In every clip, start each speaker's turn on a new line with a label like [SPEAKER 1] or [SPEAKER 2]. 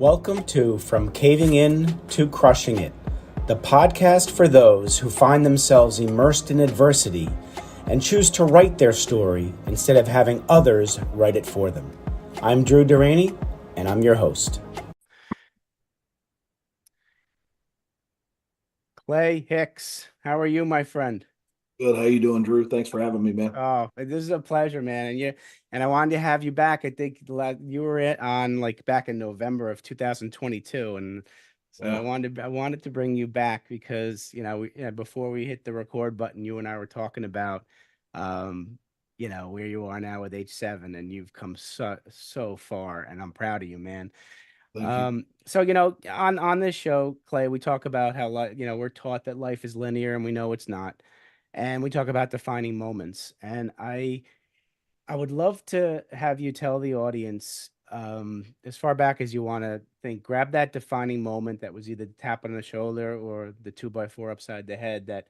[SPEAKER 1] Welcome to From Caving In to Crushing It, the podcast for those who find themselves immersed in adversity and choose to write their story instead of having others write it for them. I'm Drew Duraney, and I'm your host. Clay Hicks, how are you, my friend?
[SPEAKER 2] Good. How you doing, Drew? Thanks for having me, man.
[SPEAKER 1] Oh, this is a pleasure, man. And I wanted to have you back. I think you were on back in November of 2022, and so
[SPEAKER 2] Yeah.
[SPEAKER 1] I wanted to bring you back because before we hit the record button, you and I were talking about where you are now with H7, and you've come so far, and I'm proud of you, man.
[SPEAKER 2] Thank you.
[SPEAKER 1] So on this show, Clay, we talk about how we're taught that life is linear, and we know it's not, and we talk about defining moments. And I would love to have you tell the audience, as far back as you want to think, grab that defining moment that was either the tap on the shoulder or the 2x4 upside the head that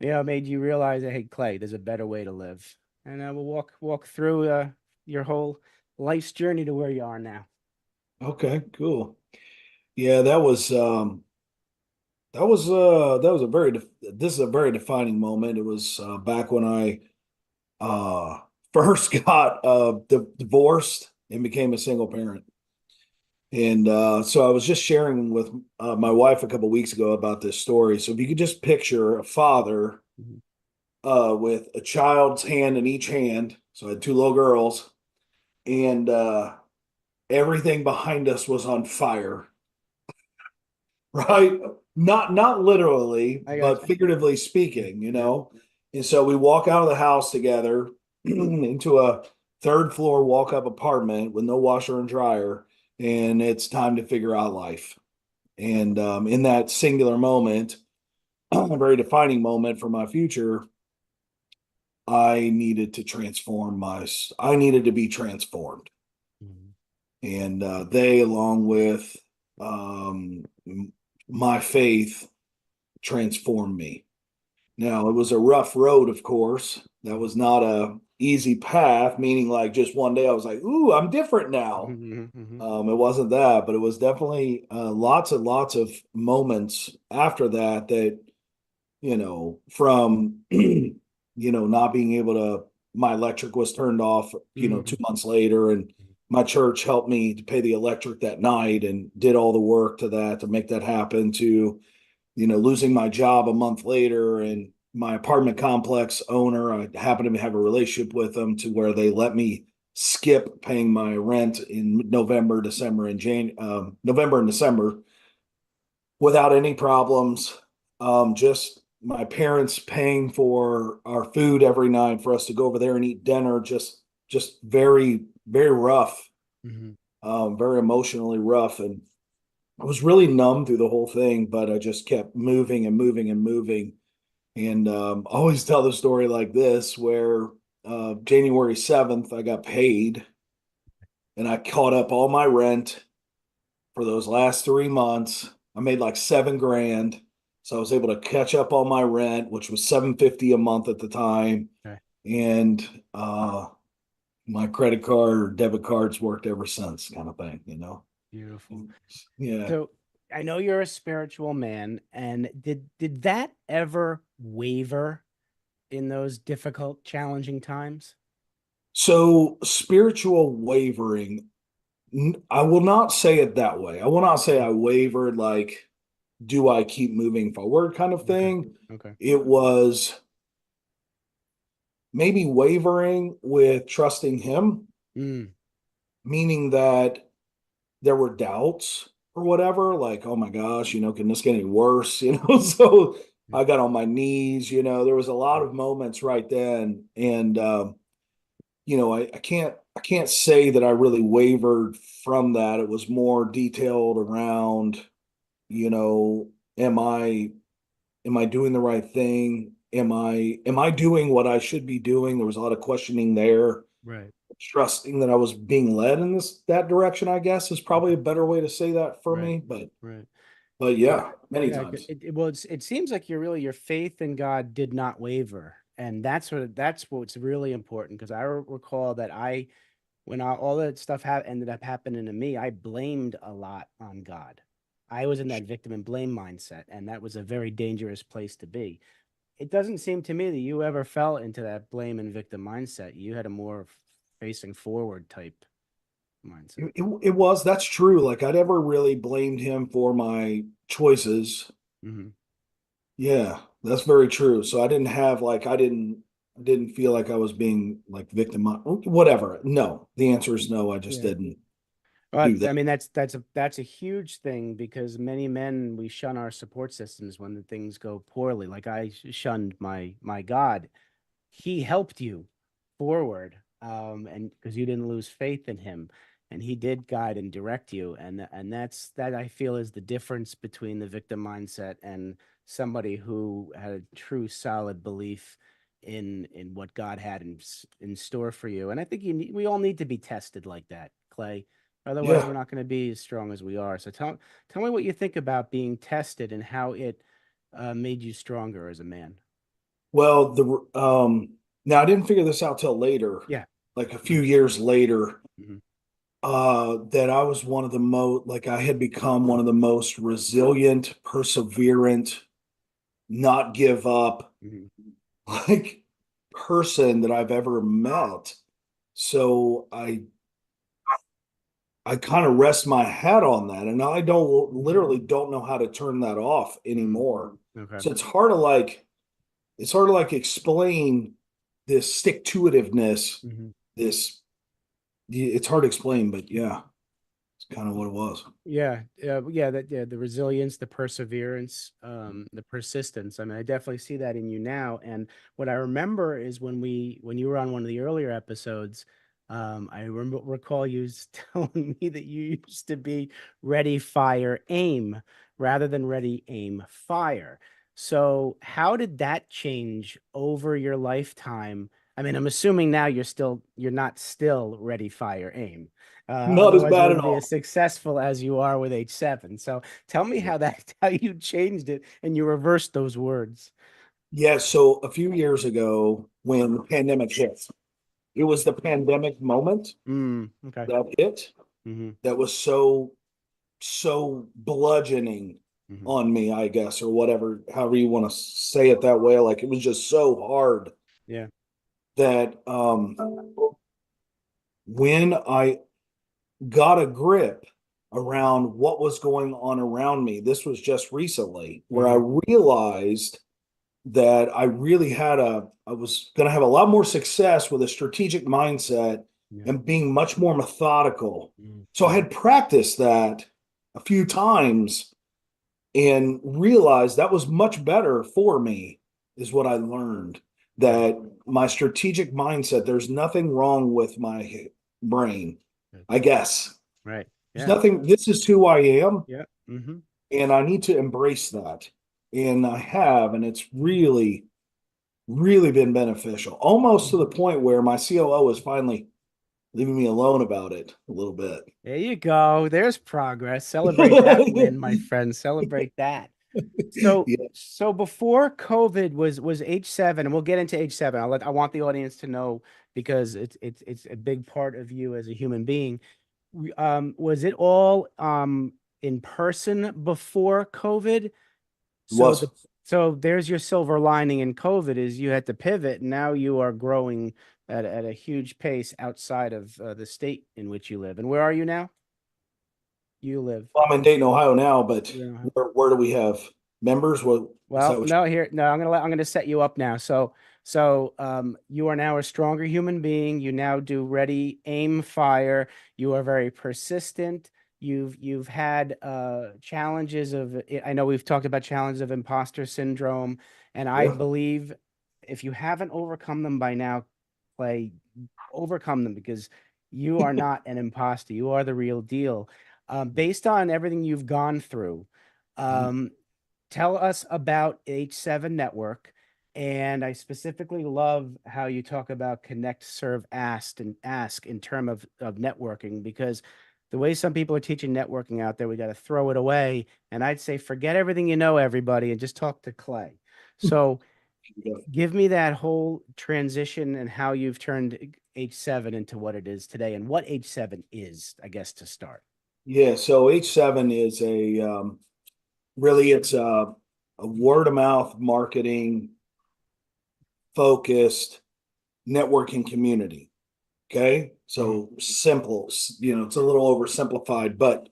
[SPEAKER 1] made you realize that, hey, Clay, there's a better way to live. And we'll walk through your whole life's journey to where you are now.
[SPEAKER 2] Okay, cool. Yeah, that was a this is a very defining moment. It was back when I first got divorced and became a single parent. And so I was just sharing with my wife a couple weeks ago about this story. So if you could just picture a father
[SPEAKER 1] Mhm.
[SPEAKER 2] with a child's hand in each hand. So I had two little girls, and everything behind us was on fire, right? Not literally,
[SPEAKER 1] I got
[SPEAKER 2] but figuratively speaking,
[SPEAKER 1] you.
[SPEAKER 2] And so we walk out of the house together into a third floor walk up apartment with no washer and dryer, and it's time to figure out life. And in that singular moment, a very defining moment for my future, I needed to be transformed.
[SPEAKER 1] Mhm.
[SPEAKER 2] And they, along with um, my faith, transformed me. Now, it was a rough road, of course. That was not a easy path, meaning like just one day I was like, ooh, I'm different now.
[SPEAKER 1] Mhm. Mhm.
[SPEAKER 2] It wasn't that, but it was definitely lots and lots of moments after that from, not being able to, my electric was turned off, 2 months later, and my church helped me to pay the electric that night and did all the work to that to make that happen, to, losing my job a month later, and my apartment complex owner, I happened to have a relationship with them to where they let me skip paying my rent in November and December without any problems. Just my parents paying for our food every night for us to go over there and eat dinner. Just very, very rough,
[SPEAKER 1] Mhm.
[SPEAKER 2] very emotionally rough. And I was really numb through the whole thing, but I just kept moving and moving and moving. And I always tell the story like this, where January 7th, I got paid and I caught up all my rent for those last 3 months. I made like 7 grand. So I was able to catch up on my rent, which was 750 a month at the time.
[SPEAKER 1] Okay.
[SPEAKER 2] And my credit card or debit cards worked ever since, kind of thing.
[SPEAKER 1] Beautiful.
[SPEAKER 2] Yeah.
[SPEAKER 1] So I know you're a spiritual man, and did that ever waver in those difficult, challenging times?
[SPEAKER 2] So spiritual wavering, I will not say it that way. I will not say I wavered, like, do I keep moving forward kind of
[SPEAKER 1] Okay.
[SPEAKER 2] thing.
[SPEAKER 1] Okay.
[SPEAKER 2] It was maybe wavering with trusting him,
[SPEAKER 1] Mm.
[SPEAKER 2] meaning that there were doubts or whatever, like, oh my gosh, can this get any worse? So I got on my knees, there was a lot of moments right then. And I can't say that I really wavered from that. It was more detailed around, you know, am I doing the right thing? Am I doing what I should be doing? There was a lot of questioning there,
[SPEAKER 1] Right.
[SPEAKER 2] trusting that I was being led in that direction, I guess, is probably
[SPEAKER 1] Okay.
[SPEAKER 2] a better way to say that for
[SPEAKER 1] Right.
[SPEAKER 2] me. But
[SPEAKER 1] Right.
[SPEAKER 2] but
[SPEAKER 1] Yeah.
[SPEAKER 2] yeah, many
[SPEAKER 1] Yeah.
[SPEAKER 2] times.
[SPEAKER 1] It seems like your faith in God did not waver, and that's what's really important because I recall that I when all that stuff ended up happening to me, I blamed a lot on God. I was in that victim and blame mindset, and that was a very dangerous place to be. It doesn't seem to me that you ever fell into that blame and victim mindset. You had a more facing forward type mindset.
[SPEAKER 2] It was, that's true. Like I never really blamed him for my choices.
[SPEAKER 1] Hmm.
[SPEAKER 2] Yeah, that's very true. So I didn't have like I didn't feel like I was being like victimized. Whatever. No, the answer is no. I just
[SPEAKER 1] Yeah.
[SPEAKER 2] didn't do
[SPEAKER 1] But
[SPEAKER 2] that.
[SPEAKER 1] I mean, that's a huge thing because many men we shun our support systems when the things go poorly. Like I shunned my God. He helped you forward, and because you didn't lose faith in him, and he did guide and direct you, and that I feel is the difference between the victim mindset and somebody who had a true solid belief in what God had in store for you. And I think we all need to be tested like that, Clay. Otherwise,
[SPEAKER 2] Yeah.
[SPEAKER 1] we're not going to be as strong as we are. So tell me what you think about being tested and how it made you stronger as a man.
[SPEAKER 2] Well, the now I didn't figure this out till later,
[SPEAKER 1] Yeah.
[SPEAKER 2] like a few years later,
[SPEAKER 1] Mhm.
[SPEAKER 2] that I was one of the most like I had become one of the most resilient, perseverant, not give up,
[SPEAKER 1] Mhm.
[SPEAKER 2] like person that I've ever met. So I kind of rest my hat on that, and I don't literally don't know how to turn that off
[SPEAKER 1] Mm.
[SPEAKER 2] anymore.
[SPEAKER 1] Okay.
[SPEAKER 2] So it's hard to like explain this stick to itiveness,
[SPEAKER 1] Mhm.
[SPEAKER 2] this it's hard to explain, but yeah, it's kind of what it was.
[SPEAKER 1] Yeah, the resilience, the perseverance, the persistence. I mean, I definitely see that in you now. And what I remember is when you were on one of the earlier episodes, I remember recall you telling me that you used to be ready, fire, aim rather than ready, aim, fire. So how did that change over your lifetime? I mean, I'm assuming now you're not still ready, fire, aim.
[SPEAKER 2] Not as
[SPEAKER 1] Otherwise, you
[SPEAKER 2] bad at
[SPEAKER 1] wouldn't be as
[SPEAKER 2] all.
[SPEAKER 1] successful as you are with H7. So tell me how how you changed it and you reversed those words.
[SPEAKER 2] Yeah, so a few years ago when the pandemic hit, it was the pandemic moment
[SPEAKER 1] Okay.
[SPEAKER 2] that hit
[SPEAKER 1] Hmm.
[SPEAKER 2] that was so bludgeoning
[SPEAKER 1] Hmm.
[SPEAKER 2] on me, I guess, or whatever, however you want to say it that way. Like it was just so hard
[SPEAKER 1] Yeah.
[SPEAKER 2] that when I got a grip around what was going on around me, this was just recently, where
[SPEAKER 1] Hmm.
[SPEAKER 2] I realized that I was going to have a lot more success with a strategic mindset
[SPEAKER 1] Yeah.
[SPEAKER 2] and being much more methodical. So I
[SPEAKER 1] Mm-hmm.
[SPEAKER 2] had practiced that a few times and realized that was much better for me, is what I learned.
[SPEAKER 1] Good.
[SPEAKER 2] That my strategic mindset, there's nothing wrong with my brain,
[SPEAKER 1] Good.
[SPEAKER 2] I guess.
[SPEAKER 1] Right.
[SPEAKER 2] There's
[SPEAKER 1] Yeah.
[SPEAKER 2] nothing, this is who I am,
[SPEAKER 1] Yeah. Hmm.
[SPEAKER 2] and I need to embrace that. And I have, and it's really been beneficial, almost to the point where my COO is finally leaving me alone about it a little bit.
[SPEAKER 1] There you go. There's progress. Celebrate that win, my friend. Celebrate that.
[SPEAKER 2] Yeah,
[SPEAKER 1] So before COVID was H7, and we'll get into H7. I want the audience to know because it's a big part of you as a human being. Was it all in person before COVID?
[SPEAKER 2] it
[SPEAKER 1] So
[SPEAKER 2] was.
[SPEAKER 1] so there's your silver lining in COVID is you had to pivot, and now you are growing at a huge pace outside of the state in which you live. And where are you now? You live.
[SPEAKER 2] Well, I'm in Dayton, Ohio now, but
[SPEAKER 1] You know.
[SPEAKER 2] where do we have members? What is that?
[SPEAKER 1] Well, no, here, no, I'm gonna set you up now. So you are now a stronger human being. You now do ready, aim, fire. You are very persistent. You've had challenges of I know we've talked about challenges of imposter syndrome, and I
[SPEAKER 2] Yeah.
[SPEAKER 1] believe if you haven't overcome them by now, Clay, overcome them because you are not an imposter. You are the real deal. Based on everything you've gone through, um, tell us about H7 Network. And I specifically love how you talk about connect, serve, ask in term of networking, because the way some people are teaching networking out there, we got to throw it away. And I'd say, forget everything you know, everybody, and just talk to Clay. So Give me that whole transition and how you've turned H7 into what it is today and what H7 is, I guess, to start.
[SPEAKER 2] Yeah, so H7 is really it's a word of mouth marketing focused networking community. Okay.
[SPEAKER 1] Mhm,
[SPEAKER 2] So simple, it's a little oversimplified, but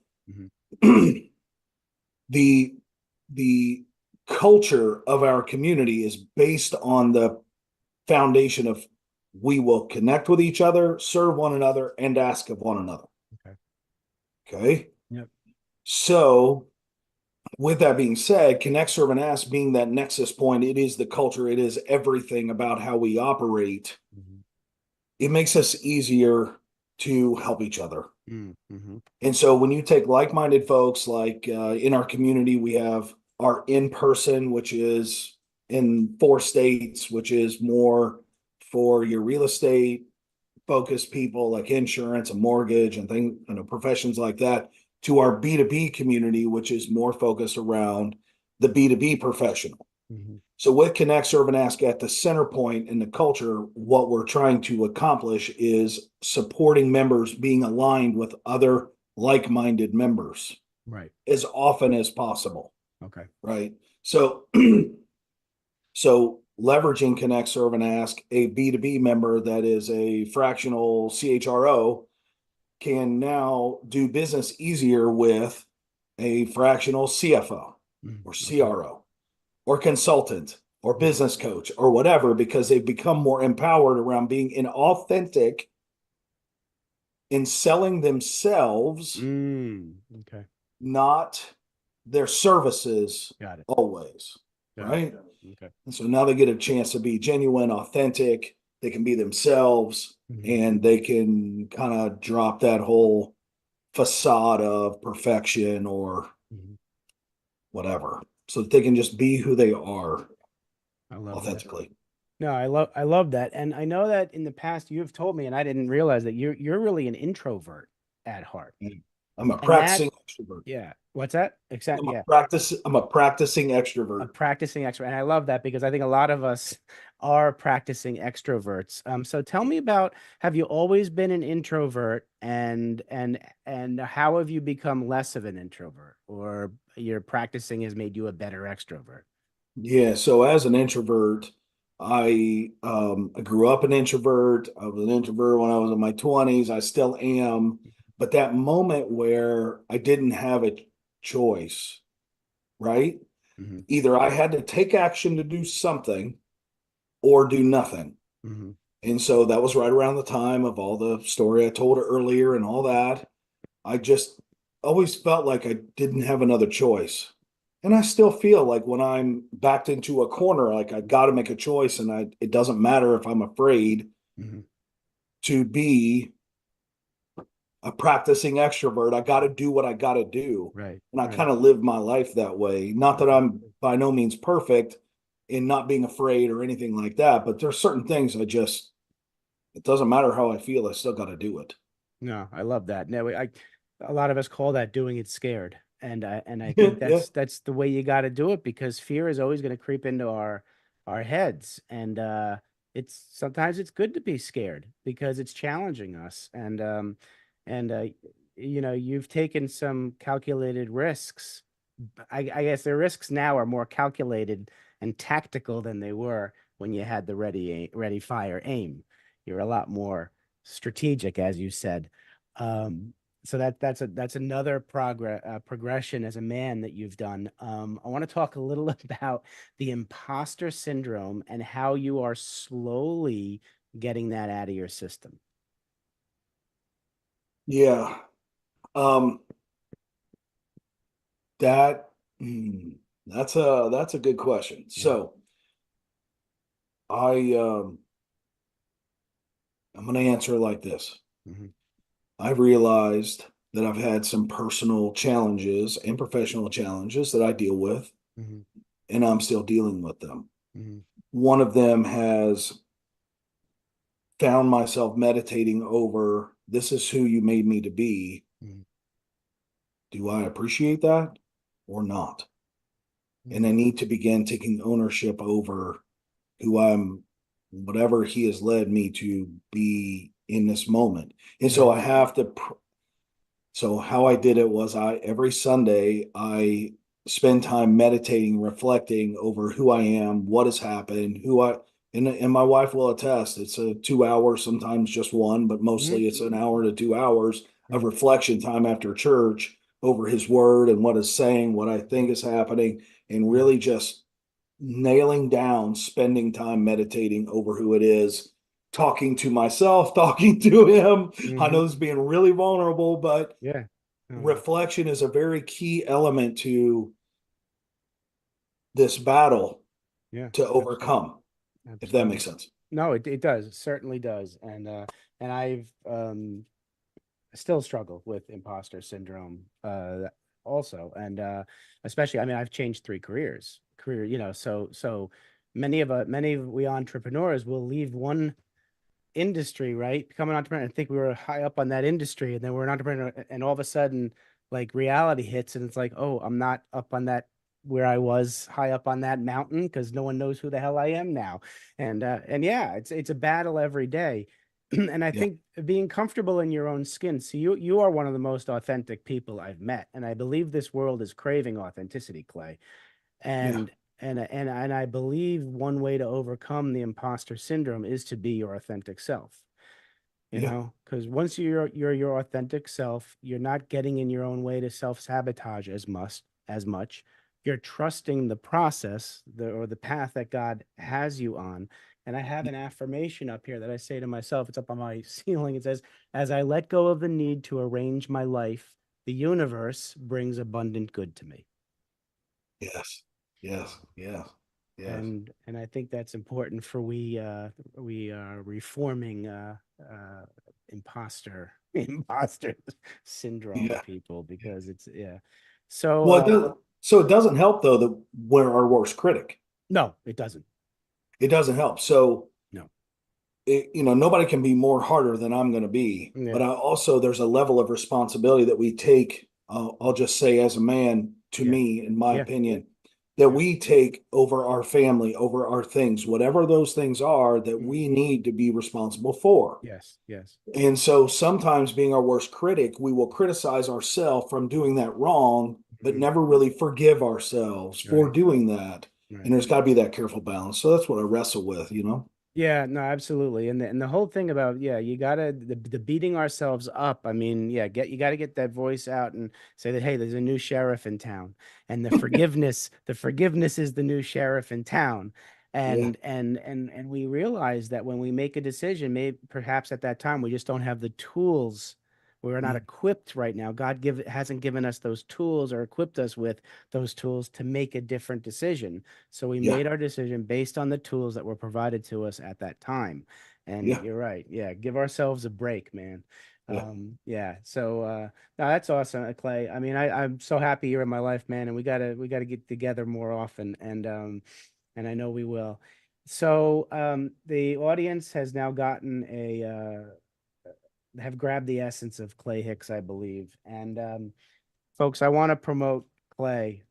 [SPEAKER 1] mhm,
[SPEAKER 2] the the culture of our community is based on the foundation of we will connect with each other, serve one another, and ask of one another.
[SPEAKER 1] okay.
[SPEAKER 2] Okay.
[SPEAKER 1] Yep.
[SPEAKER 2] So with that being said, connect, serve, and ask being that nexus point, it is the culture, it is everything about how we operate.
[SPEAKER 1] Mhm,
[SPEAKER 2] It makes us easier to help each other.
[SPEAKER 1] mm, mhm,
[SPEAKER 2] And so when you take like-minded folks, like in our community, we have our in-person, which is in 4 states, which is more for your real estate focused people like insurance and mortgage and things, professions like that, to our B2B community, which is more focused around the B2B professional.
[SPEAKER 1] mhm,
[SPEAKER 2] So with Connect, Serve, and Ask at the center point in the culture, what we're trying to accomplish is supporting members being aligned with other like-minded members
[SPEAKER 1] right.
[SPEAKER 2] as often as possible,
[SPEAKER 1] Okay.
[SPEAKER 2] right? So, so leveraging Connect, Serve, and Ask, a B2B member that is a fractional CHRO can now do business easier with a fractional CFO
[SPEAKER 1] Mm,
[SPEAKER 2] or
[SPEAKER 1] okay.
[SPEAKER 2] CRO or consultant or
[SPEAKER 1] Mhm,
[SPEAKER 2] business coach or whatever, because they've become more empowered around being inauthentic in selling themselves,
[SPEAKER 1] okay.
[SPEAKER 2] not their services
[SPEAKER 1] Got it.
[SPEAKER 2] always,
[SPEAKER 1] Got it.
[SPEAKER 2] right?
[SPEAKER 1] Okay.
[SPEAKER 2] And so now they get a chance to be genuine, authentic, they can be themselves,
[SPEAKER 1] Mhm,
[SPEAKER 2] and they can kind of drop that whole facade of perfection or
[SPEAKER 1] mhm.
[SPEAKER 2] whatever, so that they can just be who they are
[SPEAKER 1] I love that.
[SPEAKER 2] authentically.
[SPEAKER 1] No, I love that. And I know that in the past you've told me, and I didn't realize that you're really an introvert at heart.
[SPEAKER 2] I'm a
[SPEAKER 1] And that,
[SPEAKER 2] practicing extrovert.
[SPEAKER 1] yeah. What's that? Exact, yeah.
[SPEAKER 2] I'm a practicing
[SPEAKER 1] A
[SPEAKER 2] extrovert.
[SPEAKER 1] practicing extrovert. And I love that because I think a lot of us are practicing extroverts. So tell me about, have you always been an introvert, and how have you become less of an introvert, or your practicing has made you a better extrovert?
[SPEAKER 2] Yeah. So as an introvert, I grew up an introvert. I was an introvert when I was in my 20s. I still am. But that moment where I didn't have a choice, right?
[SPEAKER 1] Hmm.
[SPEAKER 2] Either I had to take action to do something or do nothing.
[SPEAKER 1] Hmm.
[SPEAKER 2] And so that was right around the time of all the story I told earlier and all that. I just always felt like I didn't have another choice. And I still feel like when I'm backed into a corner, like I got to make a choice, and it doesn't matter if I'm afraid
[SPEAKER 1] Hmm.
[SPEAKER 2] to be a practicing extrovert. I got to do what I got to do.
[SPEAKER 1] Right,
[SPEAKER 2] And I
[SPEAKER 1] right.
[SPEAKER 2] kind of live my life that way. Not that
[SPEAKER 1] Okay.
[SPEAKER 2] I'm by no means perfect in not being afraid or anything like that, but there's certain things it doesn't matter how I feel, I still got to do it.
[SPEAKER 1] No, I love that. No, a lot of us call that doing it scared, and I
[SPEAKER 2] Yeah,
[SPEAKER 1] think
[SPEAKER 2] yeah,
[SPEAKER 1] that's the way you got to do it, because fear is always going to creep into our heads, and it's sometimes it's good to be scared because it's challenging us, and you've taken some calculated risks. I guess the risks now are more calculated and tactical than they were when you had the ready, fire, aim. You're a lot more strategic, as you said. So that's another progression as a man that you've done. I want to talk a little about the imposter syndrome and how you are slowly getting that out of your system.
[SPEAKER 2] yeah. Um, that hmm, that's a good question.
[SPEAKER 1] Yeah.
[SPEAKER 2] So I I'm going to answer it like this.
[SPEAKER 1] Hmm.
[SPEAKER 2] I've realized that I've had some personal challenges and professional challenges that I deal with,
[SPEAKER 1] Hmm.
[SPEAKER 2] and I'm still dealing with them.
[SPEAKER 1] Hmm.
[SPEAKER 2] One of them has found myself meditating over, this is who you made me to be.
[SPEAKER 1] Hmm.
[SPEAKER 2] Do I appreciate that or not? And I
[SPEAKER 1] Hmm.
[SPEAKER 2] need to begin taking ownership over. who I'm, whatever he has led me to be in this moment. And so
[SPEAKER 1] Right.
[SPEAKER 2] I have to, so how I did it was every Sunday, I spend time meditating, reflecting over who I am, what has happened, and my wife will attest. It's a 2 hour, sometimes just one, but
[SPEAKER 1] Hmm.
[SPEAKER 2] mostly it's an hour to 2 hours of
[SPEAKER 1] Right.
[SPEAKER 2] reflection time after church over his word and what is saying, what I think is happening, and
[SPEAKER 1] Yeah.
[SPEAKER 2] really just nailing down, spending time meditating over who it is, talking to myself, talking to him. I
[SPEAKER 1] Hmm.
[SPEAKER 2] know this is being really vulnerable, but
[SPEAKER 1] Yeah. Oh,
[SPEAKER 2] reflection is a very key element to this battle
[SPEAKER 1] yeah.
[SPEAKER 2] to
[SPEAKER 1] Absolutely.
[SPEAKER 2] overcome, if that
[SPEAKER 1] Absolutely.
[SPEAKER 2] makes sense.
[SPEAKER 1] No, it does. It certainly does. And I've still struggle with imposter syndrome also. And especially, I mean, I've changed three career, so many of we entrepreneurs will leave one industry, right? Become an entrepreneur and think we were high up on that industry, and then we're an entrepreneur, and all of a sudden, like reality hits, and it's like, oh, I'm not up on that where I was high up on that mountain because no one knows who the hell I am now. And yeah, it's a battle every day. And I
[SPEAKER 2] Yeah,
[SPEAKER 1] think being comfortable in your own skin. So you are one of the most authentic people I've met, and I believe this world is craving authenticity, Clay.
[SPEAKER 2] yeah,
[SPEAKER 1] And I believe one way to overcome the imposter syndrome is to be your authentic self,
[SPEAKER 2] yeah,
[SPEAKER 1] because once you're your authentic self, you're not getting in your own way to self-sabotage as much. You're trusting the process, or the path that God has you on. And I have an affirmation up here that I say to myself, it's up on my ceiling. It says, as I let go of the need to arrange my life, the universe brings abundant good to me.
[SPEAKER 2] yes, yes, yes, yes,
[SPEAKER 1] And I think that's important for we reforming imposter imposter syndrome
[SPEAKER 2] yeah.
[SPEAKER 1] people, because it's, yeah. So
[SPEAKER 2] Well, it doesn't. So it doesn't help though that we're our worst critic.
[SPEAKER 1] no, it doesn't.
[SPEAKER 2] It doesn't help. So
[SPEAKER 1] No.
[SPEAKER 2] nobody can be more harder than I'm going to be.
[SPEAKER 1] Yeah.
[SPEAKER 2] But I also, there's a level of responsibility that we take. I'll just say, as a man, to
[SPEAKER 1] Yeah.
[SPEAKER 2] me, in my
[SPEAKER 1] Yeah.
[SPEAKER 2] opinion, that
[SPEAKER 1] Yeah.
[SPEAKER 2] we take over our family, over our things, whatever those things are that
[SPEAKER 1] Mhm.
[SPEAKER 2] we need to be responsible for.
[SPEAKER 1] Yes. Yes.
[SPEAKER 2] And so sometimes, being our worst critic, we will criticize ourselves from doing that wrong, but
[SPEAKER 1] Mhm.
[SPEAKER 2] never really forgive ourselves for
[SPEAKER 1] Right.
[SPEAKER 2] doing that. And
[SPEAKER 1] Right.
[SPEAKER 2] there's got to be that careful balance. So that's what I wrestle with.
[SPEAKER 1] Yeah, no, absolutely. And the whole thing about, yeah, you gotta the beating ourselves up. I mean, yeah, you gotta get that voice out and say that, hey, there's a new sheriff in town. And the forgiveness is the new sheriff in town.
[SPEAKER 2] Yeah,
[SPEAKER 1] And we realize that when we make a decision, maybe perhaps at that time we just don't have the tools. We're not
[SPEAKER 2] yeah,
[SPEAKER 1] equipped right now. Hasn't given us those tools or equipped us with those tools to make a different decision. So we
[SPEAKER 2] yeah,
[SPEAKER 1] made our decision based on the tools that were provided to us at that time. And
[SPEAKER 2] yeah,
[SPEAKER 1] you're right. Yeah, give ourselves a break, man.
[SPEAKER 2] yeah.
[SPEAKER 1] Yeah. So no, that's awesome, Clay. I mean, I'm so happy you're in my life, man, and we gotta get together more often. And I know we will. So the audience has now gotten have grabbed the essence of Clay Hicks, I believe. And folks, I want to promote Clay.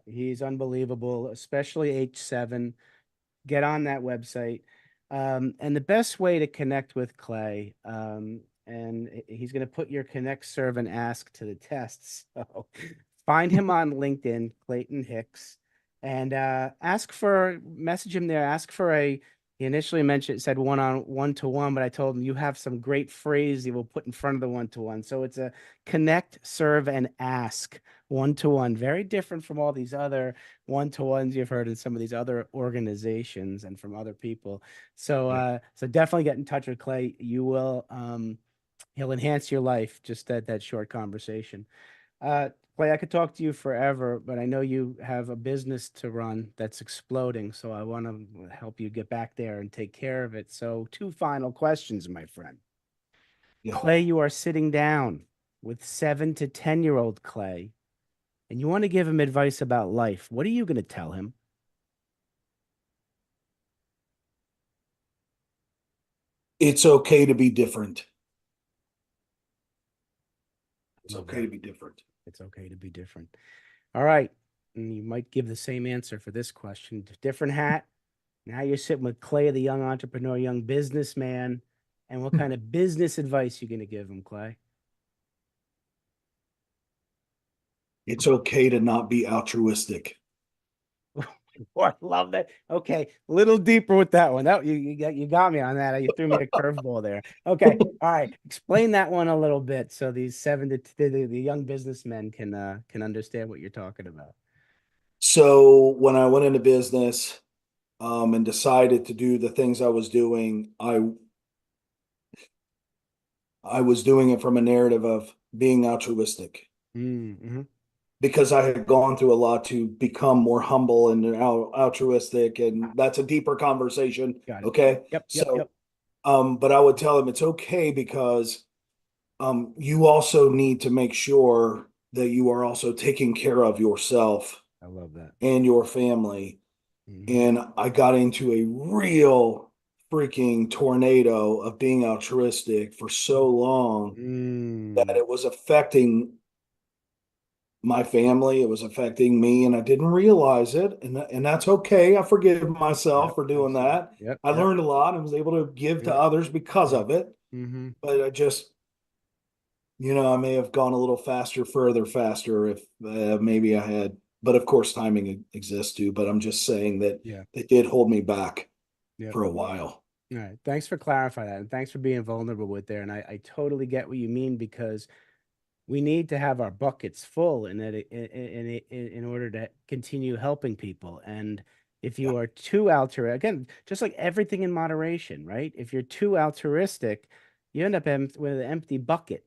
[SPEAKER 1] He's unbelievable, especially H7. Get on that website. And the best way to connect with Clay, and he's going to put your connect, serve, and ask to the test. So find him on LinkedIn, Clayton Hicks, and message him there. Ask for he initially said one to one, but I told him you have some great phrase you will put in front of the one to one. So it's a connect, serve, and ask one to one. Very different from all these other one-to-ones you've heard in some of these other organizations and from other people. So
[SPEAKER 2] Yeah.
[SPEAKER 1] so definitely get in touch with Clay. He'll enhance your life, just that short conversation. Clay, I could talk to you forever, but I know you have a business to run that's exploding, so I want to help you get back there and take care of it. So two final questions, my friend.
[SPEAKER 2] Yeah.
[SPEAKER 1] Clay, you are sitting down with 7 to 10-year-old Clay, and you want to give him advice about life. What are you going to tell him?
[SPEAKER 2] It's okay to be different. It's
[SPEAKER 1] Love
[SPEAKER 2] okay
[SPEAKER 1] that.
[SPEAKER 2] to be different.
[SPEAKER 1] It's okay to be different. All right. And you might give the same answer for this question. Different hat. Now you're sitting with Clay, the young entrepreneur, young businessman. And what kind of business advice you going to give him, Clay?
[SPEAKER 2] It's okay to not be altruistic.
[SPEAKER 1] Oh, I love that. Okay, a little deeper with that one. That you got me on that. You threw me a curveball there. Okay, all right. Explain that one a little bit so these the young businessmen can understand what you're talking about.
[SPEAKER 2] So when I went into business, and decided to do the things I was doing, I was doing it from a narrative of being altruistic
[SPEAKER 1] Mm-hmm.
[SPEAKER 2] because I had gone through a lot to become more humble and altruistic, and that's a deeper conversation.
[SPEAKER 1] Got it.
[SPEAKER 2] Okay,
[SPEAKER 1] Yep, yep,
[SPEAKER 2] so
[SPEAKER 1] yep.
[SPEAKER 2] but I would tell them it's okay because you also need to make sure that you are also taking care of yourself
[SPEAKER 1] I love that.
[SPEAKER 2] and your family.
[SPEAKER 1] Mm-hmm.
[SPEAKER 2] And I got into a real freaking tornado of being altruistic for so long that
[SPEAKER 1] Mm,
[SPEAKER 2] it was affecting my family, it was affecting me, and I didn't realize it. And that's okay. I forgive myself
[SPEAKER 1] yep,
[SPEAKER 2] for doing
[SPEAKER 1] absolutely.
[SPEAKER 2] that.
[SPEAKER 1] Yep,
[SPEAKER 2] I
[SPEAKER 1] yep,
[SPEAKER 2] learned a lot and was able to give to
[SPEAKER 1] yep,
[SPEAKER 2] others because
[SPEAKER 1] yep.
[SPEAKER 2] of it.
[SPEAKER 1] Mm-hmm.
[SPEAKER 2] But I just, I may have gone a little faster, further, faster if maybe I had. But of course, timing exists too. But I'm just saying that
[SPEAKER 1] Yeah,
[SPEAKER 2] it did hold me back
[SPEAKER 1] yep.
[SPEAKER 2] for a while.
[SPEAKER 1] All right. Thanks for clarifying that. And thanks for being vulnerable with there. And I totally get what you mean because we need to have our buckets full in order to continue helping people. And if
[SPEAKER 2] Yeah,
[SPEAKER 1] you are too altruistic, again, just like everything in moderation, right? If you're too altruistic, you end up with an empty bucket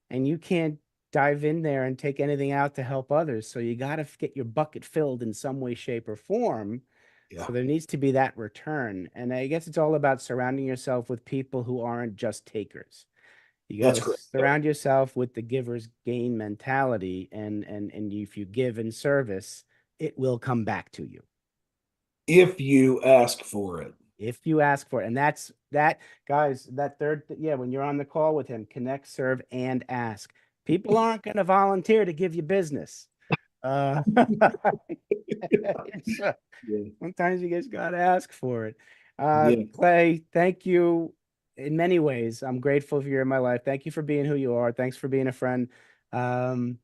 [SPEAKER 1] and you can't dive in there and take anything out to help others. So you got to get your bucket filled in some way, shape, or form.
[SPEAKER 2] yeah,
[SPEAKER 1] So there needs to be that return. And I guess it's all about surrounding yourself with people who aren't just takers. You got
[SPEAKER 2] that's
[SPEAKER 1] to
[SPEAKER 2] correct. Yep.
[SPEAKER 1] surround yourself with the giver's gain mentality, and if you give in service, it will come back to you
[SPEAKER 2] If you ask for it.
[SPEAKER 1] if you ask for it. And that's that, guys. That third, yeah, when you're on the call with him, connect, serve, and ask. People aren't going to volunteer to give you business. Uh, it's,
[SPEAKER 2] Yeah,
[SPEAKER 1] sometimes you just gotta ask for it.
[SPEAKER 2] yeah,
[SPEAKER 1] Clay, thank you in many ways. I'm grateful for you in my life. Thank you for being who you are. Thanks for being a friend. Um,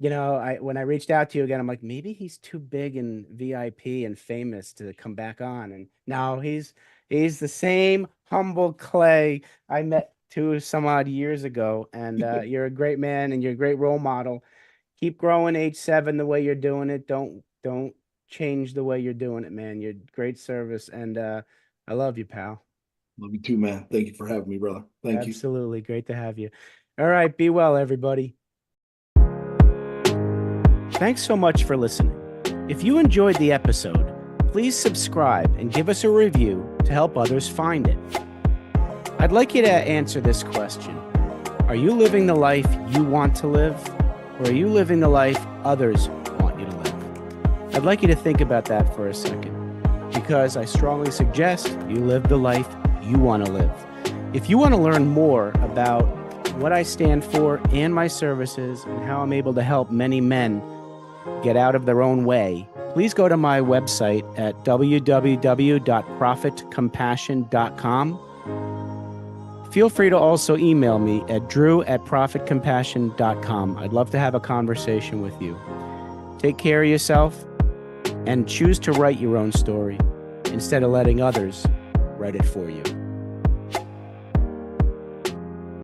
[SPEAKER 1] I when I reached out to you again, I'm like, maybe he's too big and VIP and famous to come back on. And no, he's the same humble Clay I met two some odd years ago. And you're a great man and you're a great role model. Keep growing H7 the way you're doing it. Don't change the way you're doing it, man. You're great service, and I love you, pal.
[SPEAKER 2] love you too, man. Thank you for having me, brother. Thank you.
[SPEAKER 1] Absolutely. Great to have you. All right, be well, everybody. Thanks so much for listening. If you enjoyed the episode, please subscribe and give us a review to help others find it. I'd like you to answer this question. Are you living the life you want to live, or are you living the life others want you to live? I'd like you to think about that for a second, because I strongly suggest you live the life you want to live. If you want to learn more about what I stand for and my services and how I'm able to help many men get out of their own way, please go to my website at www.profitcompassion.com. Feel free to also email me at drew@profitcompassion.com. I'd love to have a conversation with you. Take care of yourself and choose to write your own story instead of letting others write it for you.